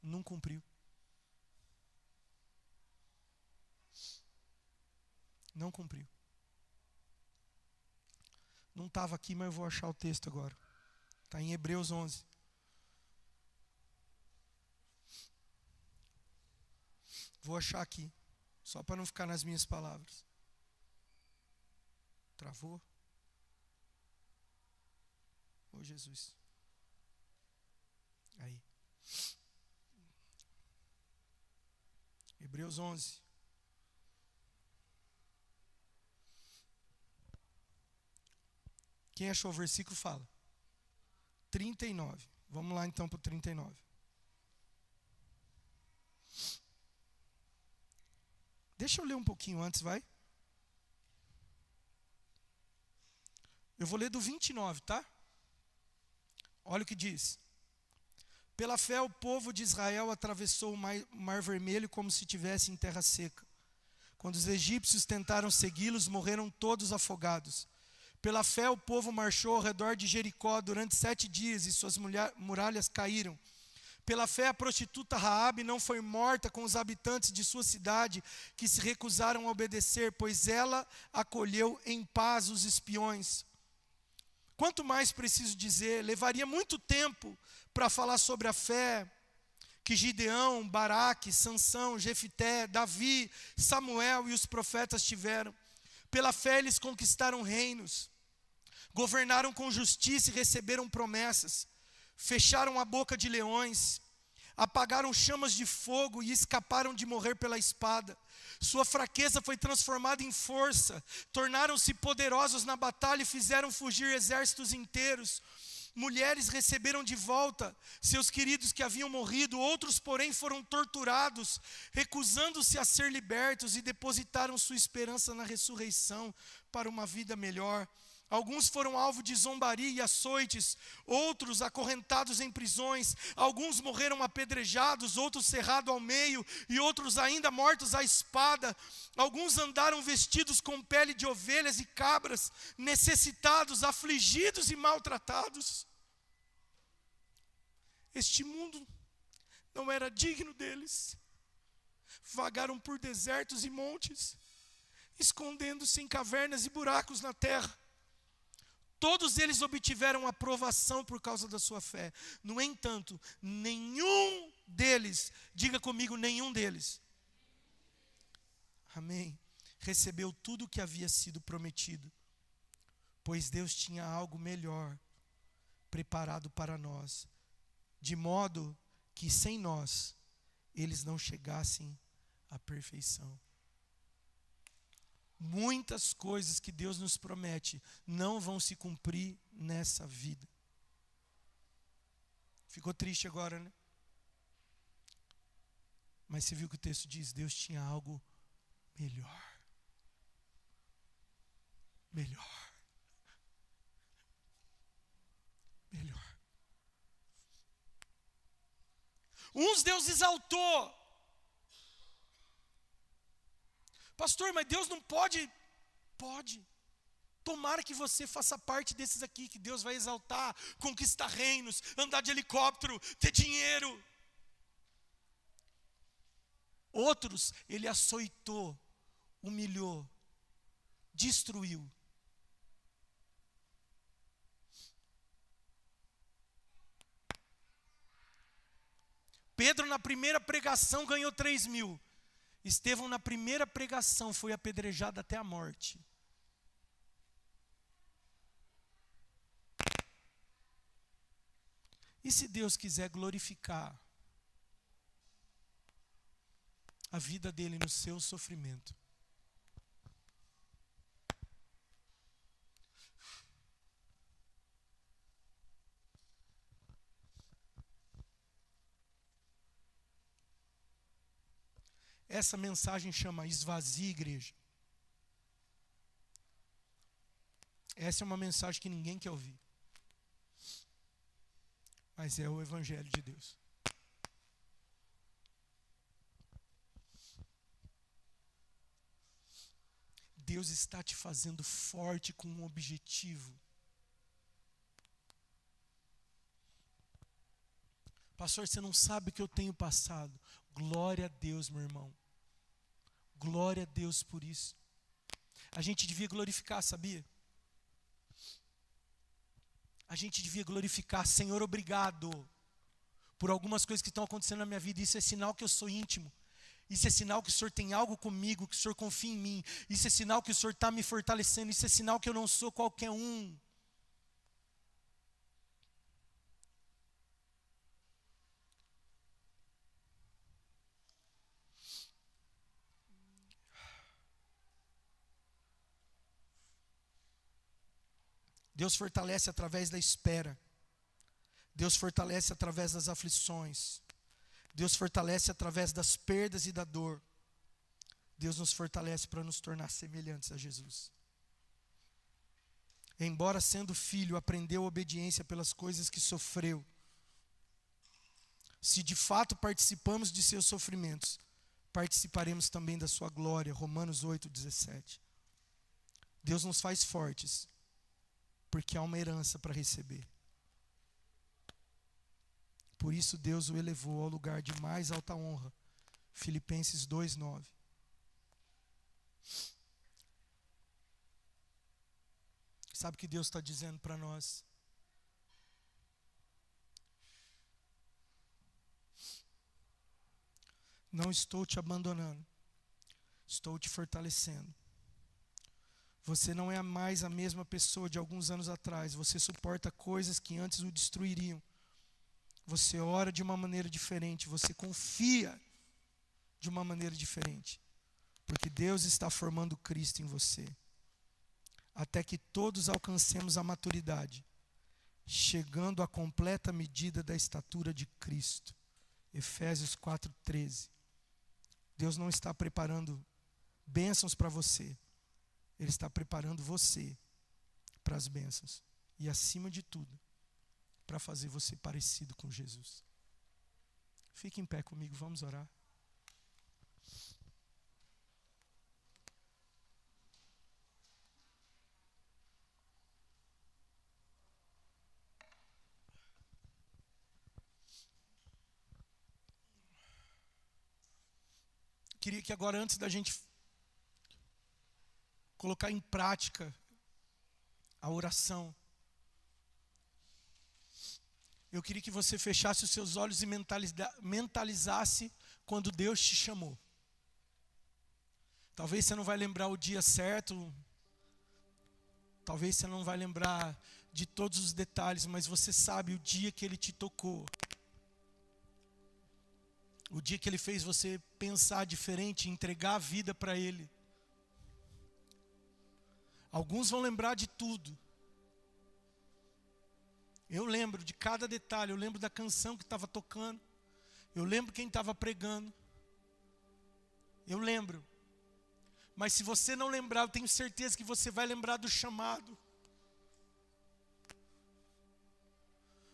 A: Não cumpriu. Não cumpriu. Não estava aqui, mas eu vou achar o texto agora. Está em Hebreus 11. Vou achar aqui, só para não ficar nas minhas palavras. Travou? Oh, Jesus. Aí. Hebreus 11. Quem achou o versículo, fala. 39. Vamos lá então para o 39. Deixa eu ler um pouquinho antes, vai. Eu vou ler do 29, tá? Olha o que diz. Pela fé, o povo de Israel atravessou o mar Vermelho como se estivesse em terra seca. Quando os egípcios tentaram segui-los, morreram todos afogados. Pela fé, o povo marchou ao redor de Jericó durante 7 dias e suas muralhas caíram. Pela fé, a prostituta Raabe não foi morta com os habitantes de sua cidade que se recusaram a obedecer, pois ela acolheu em paz os espiões. Quanto mais preciso dizer, levaria muito tempo para falar sobre a fé que Gideão, Baraque, Sansão, Jefité, Davi, Samuel e os profetas tiveram. Pela fé eles conquistaram reinos, governaram com justiça e receberam promessas, fecharam a boca de leões, apagaram chamas de fogo e escaparam de morrer pela espada. Sua fraqueza foi transformada em força, tornaram-se poderosos na batalha e fizeram fugir exércitos inteiros. Mulheres receberam de volta seus queridos que haviam morrido, outros, porém, foram torturados, recusando-se a ser libertos e depositaram sua esperança na ressurreição para uma vida melhor. Alguns foram alvo de zombaria e açoites, outros acorrentados em prisões, alguns morreram apedrejados, outros cerrados ao meio e outros ainda mortos à espada. Alguns andaram vestidos com pele de ovelhas e cabras, necessitados, afligidos e maltratados. Este mundo não era digno deles. Vagaram por desertos e montes, escondendo-se em cavernas e buracos na terra. Todos eles obtiveram aprovação por causa da sua fé. No entanto, nenhum deles, diga comigo, nenhum deles, amém, recebeu tudo o que havia sido prometido, pois Deus tinha algo melhor preparado para nós, de modo que sem nós, eles não chegassem à perfeição. Muitas coisas que Deus nos promete não vão se cumprir nessa vida. Ficou triste agora, né? Mas você viu que o texto diz, Deus tinha algo melhor. Melhor. Melhor. Uns Deus exaltou. Pastor, mas Deus não pode? Pode. Tomara que você faça parte desses aqui, que Deus vai exaltar, conquistar reinos, andar de helicóptero, ter dinheiro. Outros, ele açoitou, humilhou, destruiu. Pedro, na primeira pregação, ganhou 3.000. Estevão, na primeira pregação, foi apedrejado até a morte. E se Deus quiser glorificar a vida dele no seu sofrimento? Essa mensagem chama esvazie igreja. Essa é uma mensagem que ninguém quer ouvir. Mas é o Evangelho de Deus. Deus está te fazendo forte com um objetivo. Pastor, você não sabe o que eu tenho passado. Glória a Deus, meu irmão. Glória a Deus por isso. A gente devia glorificar, sabia? A gente devia glorificar, Senhor, obrigado por algumas coisas que estão acontecendo na minha vida. Isso é sinal que eu sou íntimo. Isso é sinal que o Senhor tem algo comigo, que o Senhor confia em mim. Isso é sinal que o Senhor está me fortalecendo. Isso é sinal que eu não sou qualquer um. Deus fortalece através da espera. Deus fortalece através das aflições. Deus fortalece através das perdas e da dor. Deus nos fortalece para nos tornar semelhantes a Jesus. embora sendo filho, aprendeu obediência pelas coisas que sofreu. Se de fato participamos de seus sofrimentos, participaremos também da sua glória. Romanos 8:17. Deus nos faz fortes, porque há uma herança para receber. Por isso Deus o elevou ao lugar de mais alta honra. Filipenses 2:9. Sabe o que Deus está dizendo para nós? Não estou te abandonando, estou te fortalecendo. Você não é mais a mesma pessoa de alguns anos atrás. Você suporta coisas que antes o destruiriam. Você ora de uma maneira diferente. Você confia de uma maneira diferente. Porque Deus está formando Cristo em você. Até que todos alcancemos a maturidade, chegando à completa medida da estatura de Cristo. Efésios 4:13. Deus não está preparando bênçãos para você. Ele está preparando você para as bênçãos. E acima de tudo, para fazer você parecido com Jesus. Fique em pé comigo, vamos orar. Queria que agora, antes da gente colocar em prática a oração, eu queria que você fechasse os seus olhos e mentalizasse quando Deus te chamou. Talvez você não vai lembrar o dia certo, talvez você não vai lembrar de todos os detalhes, mas você sabe o dia que Ele te tocou. O dia que Ele fez você pensar diferente, entregar a vida para Ele. Alguns vão lembrar de tudo. Eu lembro de cada detalhe, eu lembro da canção que estava tocando. Eu lembro quem estava pregando. Eu lembro. Mas se você não lembrar, eu tenho certeza que você vai lembrar do chamado.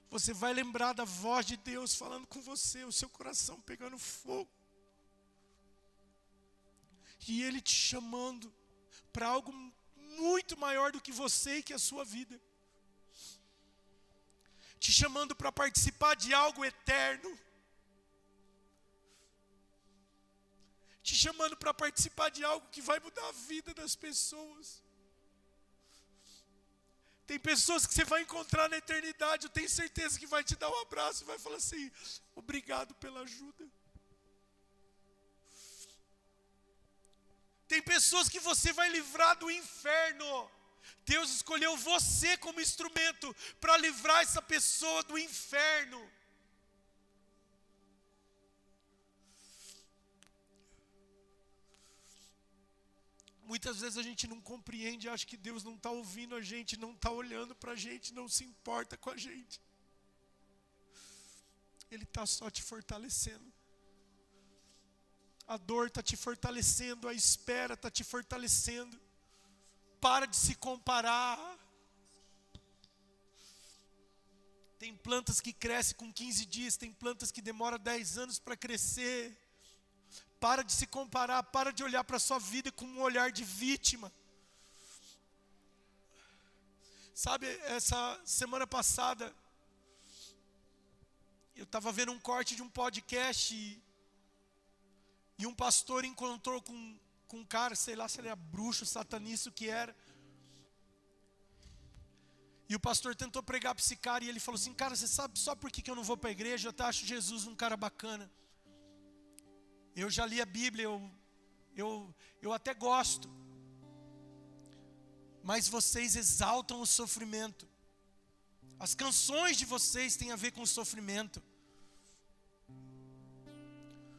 A: Você vai lembrar da voz de Deus falando com você, o seu coração pegando fogo. E Ele te chamando para algo muito maior do que você e que a sua vida. Te chamando para participar de algo eterno. Te chamando para participar de algo que vai mudar a vida das pessoas. Tem pessoas que você vai encontrar na eternidade, eu tenho certeza que vai te dar um abraço e vai falar assim: obrigado pela ajuda. Tem pessoas que você vai livrar do inferno. Deus escolheu você como instrumento para livrar essa pessoa do inferno. Muitas vezes a gente não compreende, acha que Deus não está ouvindo a gente, não está olhando para a gente, não se importa com a gente. Ele está só te fortalecendo. A dor está te fortalecendo, a espera está te fortalecendo. Para de se comparar. Tem plantas que crescem com 15 dias, tem plantas que demoram 10 anos para crescer. Para de se comparar, para de olhar para a sua vida com um olhar de vítima. Sabe, essa semana passada, eu estava vendo um corte de um podcast e um pastor encontrou com um cara, sei lá se ele era bruxo, satanista, o que era. E o pastor tentou pregar para esse cara e ele falou assim: cara, você sabe só por que eu não vou para a igreja? Eu até acho Jesus um cara bacana. Eu já li a Bíblia, eu até gosto. Mas vocês exaltam o sofrimento. As canções de vocês têm a ver com o sofrimento.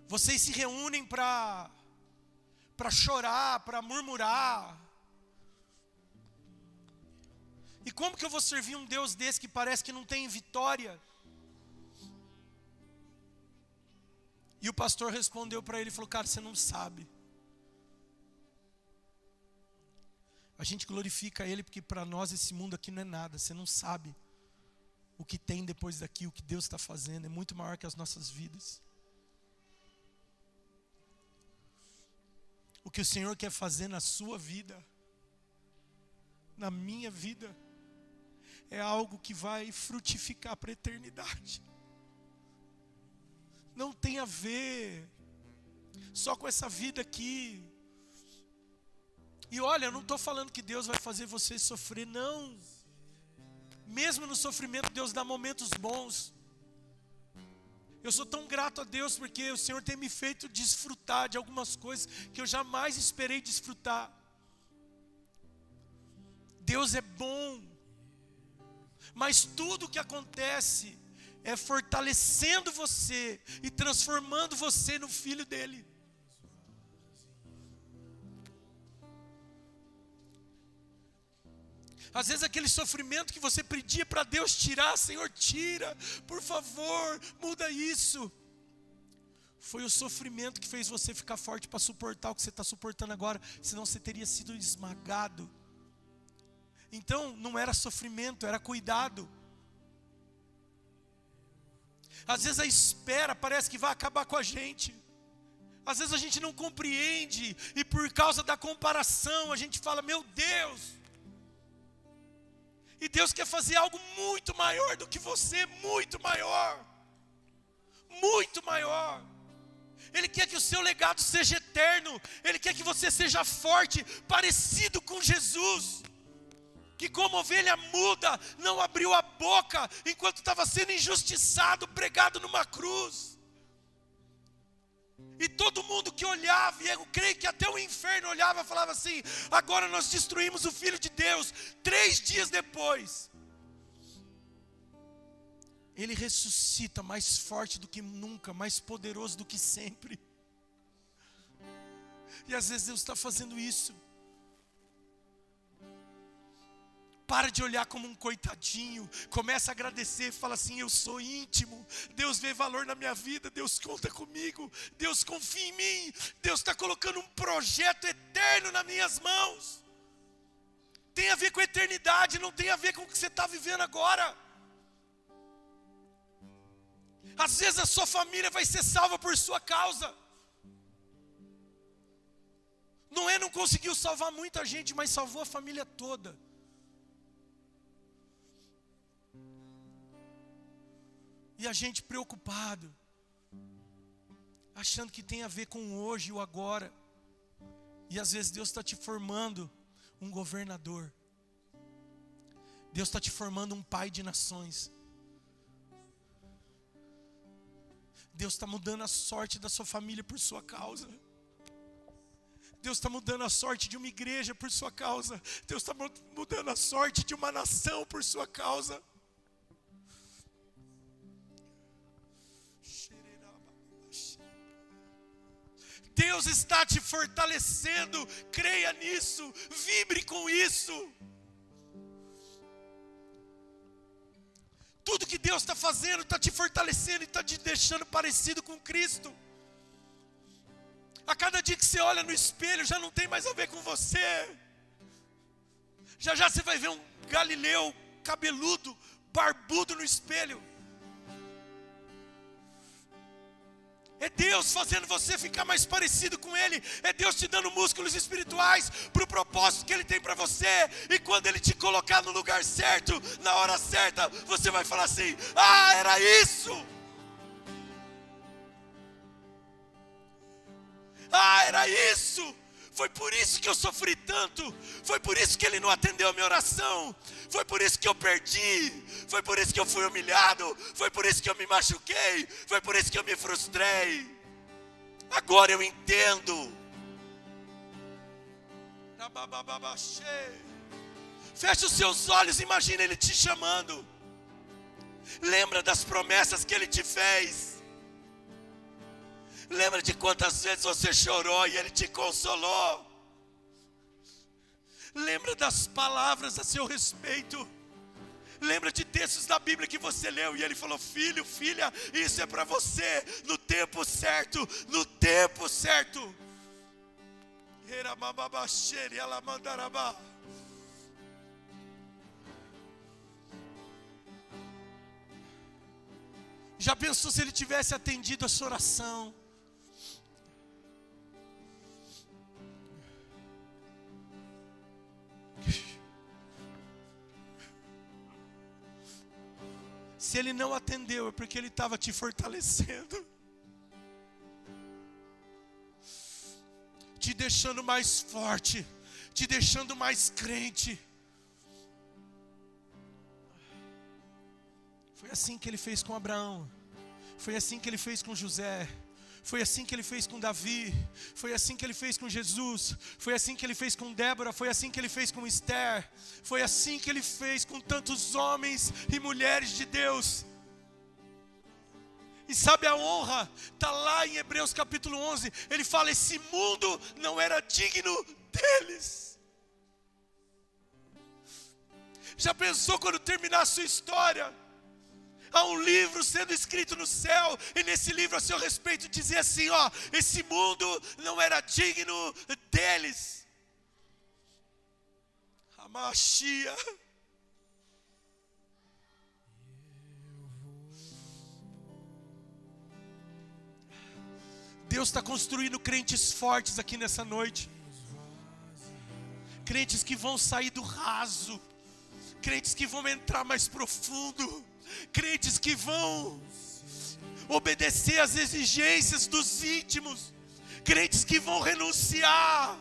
A: Vocês se reúnem para chorar, para murmurar. E como que eu vou servir um Deus desse que parece que não tem vitória? E o pastor respondeu para ele e falou: cara, você não sabe. A gente glorifica Ele porque para nós esse mundo aqui não é nada. Você não sabe o que tem depois daqui, o que Deus está fazendo. É muito maior que as nossas vidas. O que o Senhor quer fazer na sua vida, na minha vida, é algo que vai frutificar para a eternidade. Não tem a ver só com essa vida aqui. E olha, eu não estou falando que Deus vai fazer você sofrer, não. Mesmo no sofrimento, Deus dá momentos bons. Eu sou tão grato a Deus porque o Senhor tem me feito desfrutar de algumas coisas que eu jamais esperei desfrutar. Deus é bom, mas tudo que acontece é fortalecendo você e transformando você no filho dele. Às vezes aquele sofrimento que você pedia para Deus tirar, Senhor, tira, por favor, muda isso. Foi o sofrimento que fez você ficar forte para suportar o que você está suportando agora, senão você teria sido esmagado. Então não era sofrimento, era cuidado. Às vezes a espera parece que vai acabar com a gente. Às vezes a gente não compreende e por causa da comparação a gente fala, meu Deus. E Deus quer fazer algo muito maior do que você, muito maior. Muito maior. Ele quer que o seu legado seja eterno. Ele quer que você seja forte, parecido com Jesus. Que como ovelha muda, não abriu a boca enquanto estava sendo injustiçado, pregado numa cruz. E todo mundo que olhava, e eu creio que até o inferno olhava e falava assim, agora nós destruímos o Filho de Deus. 3 dias depois, Ele ressuscita mais forte do que nunca, mais poderoso do que sempre. E às vezes Deus está fazendo isso. Para de olhar como um coitadinho, começa a agradecer, fala assim, eu sou íntimo, Deus vê valor na minha vida, Deus conta comigo, Deus confia em mim, Deus está colocando um projeto eterno nas minhas mãos. Tem a ver com a eternidade, não tem a ver com o que você está vivendo agora. Às vezes a sua família vai ser salva por sua causa. Noé não conseguiu salvar muita gente, mas salvou a família toda. E a gente preocupado, achando que tem a ver com o hoje e o agora. E às vezes Deus está te formando um governador. Deus está te formando um pai de nações. Deus está mudando a sorte da sua família por sua causa. Deus está mudando a sorte de uma igreja por sua causa. Deus está mudando a sorte de uma nação por sua causa. Deus está te fortalecendo, creia nisso, vibre com isso. Tudo que Deus está fazendo está te fortalecendo e está te deixando parecido com Cristo. A cada dia que você olha no espelho já não tem mais a ver com você. Já já você vai ver um Galileu cabeludo, barbudo no espelho. É Deus fazendo você ficar mais parecido com Ele. É Deus te dando músculos espirituais para o propósito que Ele tem para você. E quando Ele te colocar no lugar certo, na hora certa, você vai falar assim, ah, era isso. Ah, era isso. Foi por isso que eu sofri tanto. Foi por isso que Ele não atendeu a minha oração. Foi por isso que eu perdi. Foi por isso que eu fui humilhado. Foi por isso que eu me machuquei. Foi por isso que eu me frustrei. Agora eu entendo. Feche os seus olhos, imagina Ele te chamando. Lembra das promessas que Ele te fez. Lembra de quantas vezes você chorou e Ele te consolou. Lembra das palavras a seu respeito. Lembra de textos da Bíblia que você leu e Ele falou, filho, filha, isso é para você, no tempo certo, no tempo certo. Já pensou se ele tivesse atendido a sua oração? Se ele não atendeu, é porque ele estava te fortalecendo, te deixando mais forte, te deixando mais crente. Foi assim que ele fez com Abraão, foi assim que ele fez com José, foi assim que ele fez com Davi, foi assim que ele fez com Jesus, foi assim que ele fez com Débora, foi assim que ele fez com Esther, foi assim que ele fez com tantos homens e mulheres de Deus. E sabe, a honra está lá em Hebreus capítulo 11, ele fala: esse mundo não era digno deles. Já pensou quando terminar a sua história? Há um livro sendo escrito no céu, e nesse livro a seu respeito dizer assim: ó, esse mundo não era digno deles. Amashia. Deus está construindo crentes fortes aqui nessa noite. Crentes que vão sair do raso, crentes que vão entrar mais profundo, crentes que vão obedecer às exigências dos íntimos, crentes que vão renunciar,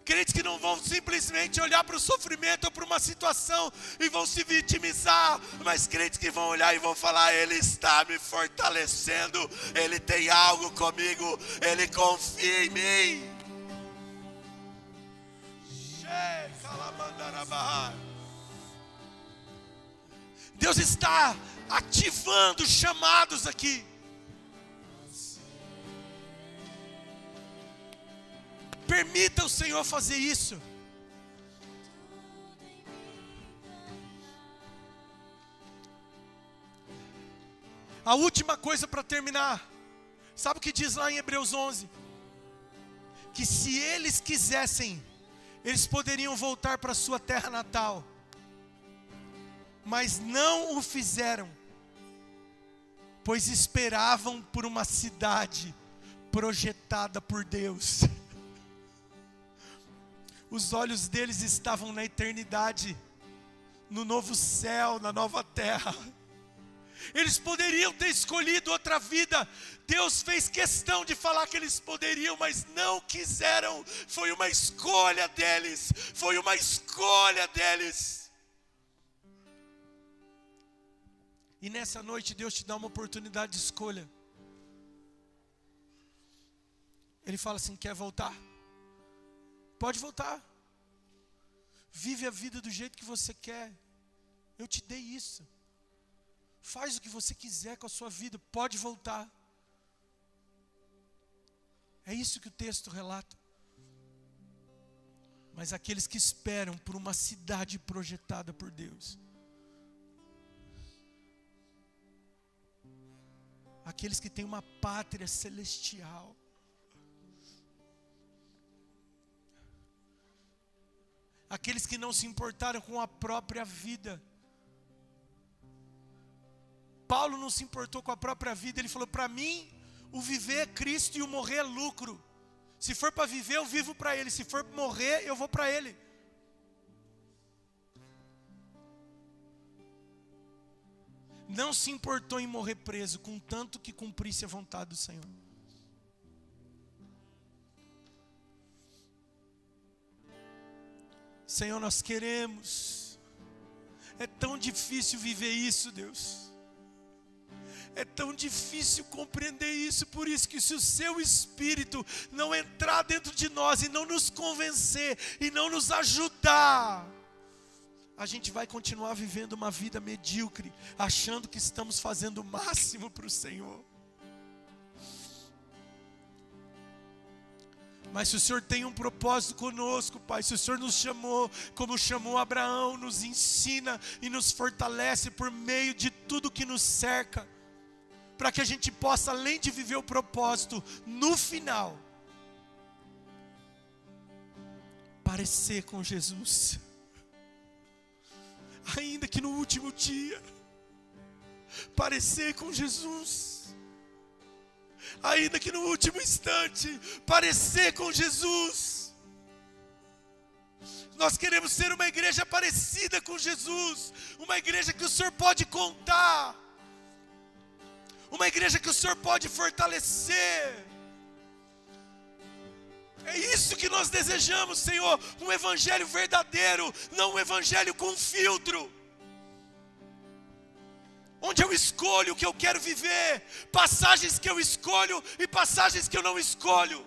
A: crentes que não vão simplesmente olhar para o sofrimento ou para uma situação e vão se vitimizar, mas crentes que vão olhar e vão falar: Ele está me fortalecendo, Ele tem algo comigo, Ele confia em mim. Deus está ativando chamados aqui. Permita o Senhor fazer isso. A última coisa para terminar. Sabe o que diz lá em Hebreus 11? Que se eles quisessem, eles poderiam voltar para sua terra natal. Mas não o fizeram, pois esperavam por uma cidade projetada por Deus. Os olhos deles estavam na eternidade, no novo céu, na nova terra. Eles poderiam ter escolhido outra vida. Deus fez questão de falar que eles poderiam, mas não quiseram. Foi uma escolha deles. Foi uma escolha deles. E nessa noite Deus te dá uma oportunidade de escolha. Ele fala assim: quer voltar? Pode voltar. Vive a vida do jeito que você quer. Eu te dei isso. Faz o que você quiser com a sua vida. Pode voltar. É isso que o texto relata. Mas aqueles que esperam por uma cidade projetada por Deus, aqueles que têm uma pátria celestial, aqueles que não se importaram com a própria vida. Paulo não se importou com a própria vida. Ele falou: para mim o viver é Cristo e o morrer é lucro. Se for para viver, eu vivo para Ele. Se for para morrer, eu vou para Ele. Não se importou em morrer preso, contanto que cumprisse a vontade do Senhor. Senhor, nós queremos. É tão difícil viver isso, Deus. É tão difícil compreender isso. Por isso que se o seu Espírito não entrar dentro de nós e não nos convencer e não nos ajudar, a gente vai continuar vivendo uma vida medíocre, achando que estamos fazendo o máximo para o Senhor. Mas se o Senhor tem um propósito conosco, Pai, se o Senhor nos chamou, como chamou Abraão, nos ensina e nos fortalece por meio de tudo que nos cerca, para que a gente possa, além de viver o propósito, no final, parecer com Jesus. Ainda que no último dia, parecer com Jesus. Ainda que no último instante, parecer com Jesus. Nós queremos ser uma igreja parecida com Jesus, uma igreja que o Senhor pode contar, uma igreja que o Senhor pode fortalecer. É isso que nós desejamos, Senhor, um evangelho verdadeiro, não um evangelho com filtro, onde eu escolho o que eu quero viver, passagens que eu escolho e passagens que eu não escolho.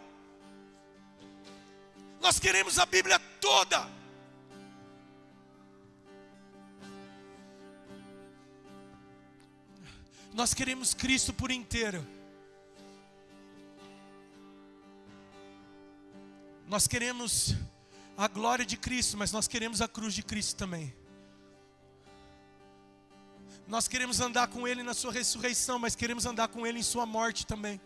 A: Nós queremos a Bíblia toda. Nós queremos Cristo por inteiro. Nós queremos a glória de Cristo, mas nós queremos a cruz de Cristo também. Nós queremos andar com Ele na sua ressurreição, mas queremos andar com Ele em sua morte também.